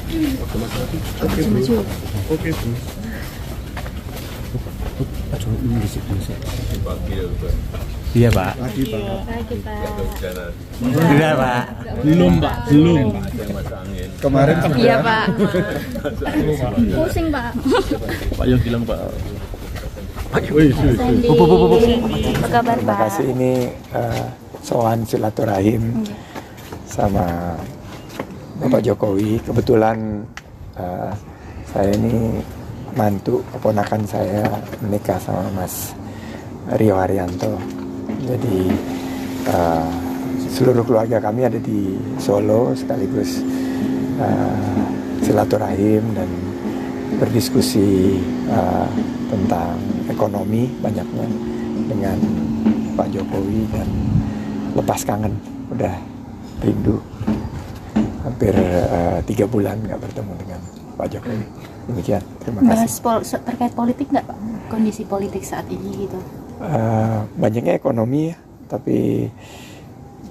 Oke, Bu. Oke, Bu. Iya, Pak. Pagi, Pak. Pagi, Pak. Iya, Pak. Belum, Pak. Belum. Kemarin Iya, Pak. Pusing, Pak. Pak Yo bilang, Pak. Wih, Sandy. Apa kabar, Terima Pak? kasih, ini soal silaturahim sama Bapak Jokowi. Kebetulan saya ini mantu keponakan saya menikah sama Mas Rio Haryanto. Jadi seluruh keluarga kami ada di Solo, sekaligus silaturahim dan berdiskusi tentang ekonomi banyaknya dengan Pak Jokowi, dan lepas kangen, udah rindu hampir 3 bulan nggak bertemu dengan Pak Jokowi. Demikian, terima kasih. Bahas terkait politik nggak, Pak? Kondisi politik saat ini gitu. Banyaknya ekonomi ya, tapi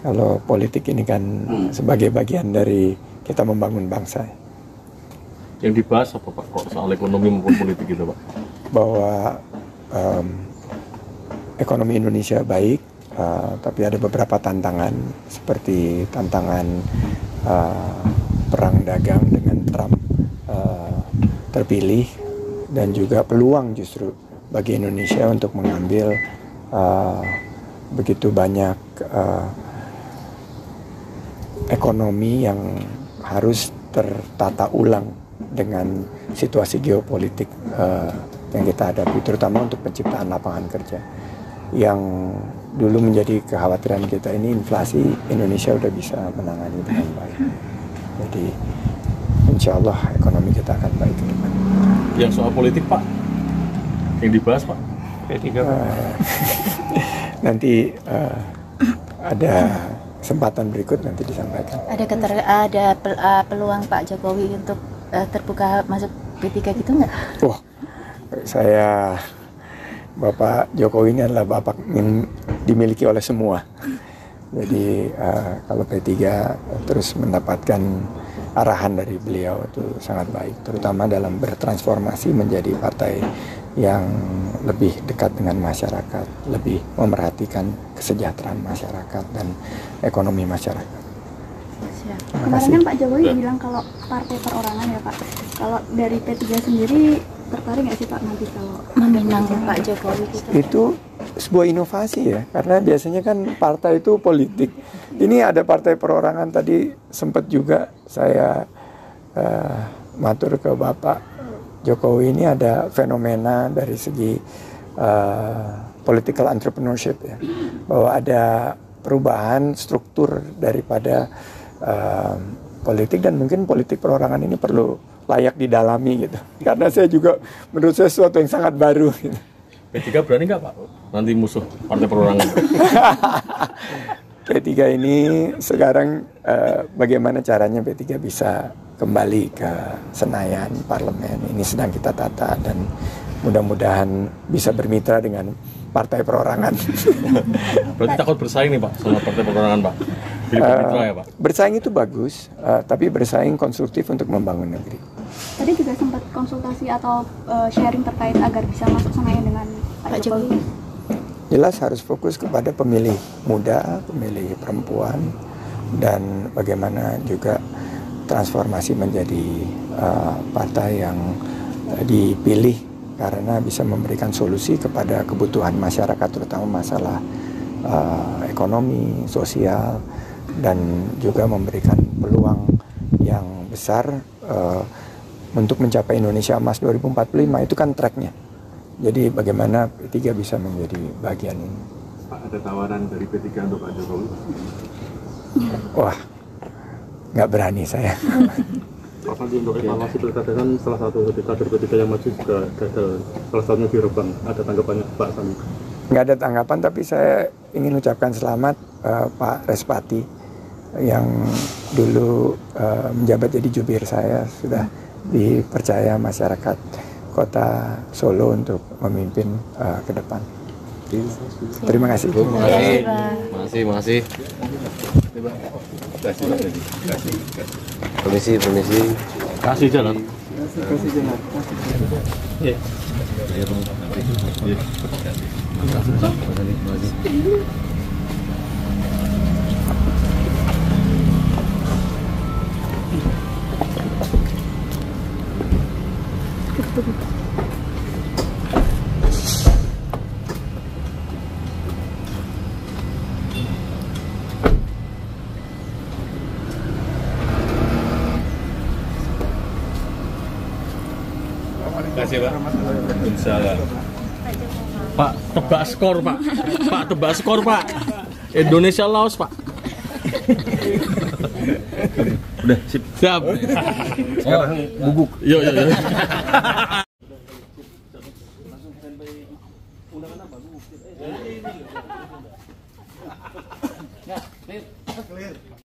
kalau politik ini kan sebagai bagian dari kita membangun bangsa. Yang dibahas apa, Pak? Kok soal ekonomi maupun politik gitu, Pak? Bahwa ekonomi Indonesia baik, tapi ada beberapa tantangan, seperti tantangan perang dagang dengan Trump terpilih, dan juga peluang justru bagi Indonesia untuk mengambil begitu banyak ekonomi yang harus tertata ulang dengan situasi geopolitik yang kita hadapi, terutama untuk penciptaan lapangan kerja. Yang dulu menjadi kekhawatiran kita ini, inflasi, Indonesia udah bisa menangani dengan baik. Jadi insya Allah ekonomi kita akan baik ke depan. Yang soal politik, Pak? Yang dibahas, Pak? Nanti ada kesempatan berikut nanti disampaikan. Ada peluang Pak Jokowi untuk terbuka masuk P3 gitu nggak? Wah, Bapak Jokowi ini adalah bapak yang dimiliki oleh semua. Jadi kalau P3 terus mendapatkan arahan dari beliau itu sangat baik, terutama dalam bertransformasi menjadi partai yang lebih dekat dengan masyarakat, lebih memerhatikan kesejahteraan masyarakat dan ekonomi masyarakat. Kemarin kan Pak Jokowi bilang kalau partai perorangan ya, Pak. Kalau dari P3 sendiri tertarik nggak sih, Pak, nanti kalau Meminang Pak Jokowi gitu? Itu sebuah inovasi ya, karena biasanya kan partai itu politik. Ini ada partai perorangan. Tadi sempat juga saya matur ke Bapak Jokowi, ini ada fenomena dari segi political entrepreneurship ya, bahwa ada perubahan struktur daripada politik, dan mungkin politik perorangan ini perlu layak didalami gitu. Karena saya juga, menurut saya sesuatu yang sangat baru gitu. P3 berani nggak, Pak? Nanti musuh partai perorangan. P3 ini sekarang bagaimana caranya P3 bisa kembali ke Senayan, parlemen. Ini sedang kita tata, dan mudah-mudahan bisa bermitra dengan partai perorangan. Berarti takut bersaing nih, Pak, sama partai perorangan, Pak? Pilih bermitra ya, Pak? Bersaing itu bagus, tapi bersaing konstruktif untuk membangun negeri. tadi juga sempat konsultasi atau sharing terkait agar bisa masuk Senayan dengan Pak Jokowi. Jelas harus fokus kepada pemilih muda, pemilih perempuan, dan bagaimana juga transformasi menjadi partai yang dipilih karena bisa memberikan solusi kepada kebutuhan masyarakat, terutama masalah ekonomi, sosial, dan juga memberikan peluang yang besar untuk mencapai Indonesia Emas 2045. Itu kan tracknya. Jadi bagaimana P3 bisa menjadi bagian ini. Pak, ada tawaran dari P3 untuk Pak Jokowi? Wah, nggak berani saya. Pak Sandi, untuk evaluasi pilkada kan salah satu kader P3 yang maju juga gagal, salah satunya di Rembang. Ada tanggapannya Pak Sandi? Nggak ada tanggapan, tapi saya ingin ucapkan selamat Pak Respati yang dulu menjabat jadi jubir saya, sudah dipercaya masyarakat Kota Solo untuk memimpin ke depan. Terima kasih. Masih. Permisi. Kasih jalan. Terima kasih Pak. Waalaikumsalam. Pak, tebak skor, Pak. Pak, tebak skor, Pak. Indonesia Laos, Pak. Udah, sip. Siap. Sekarang bubuk. Yuk.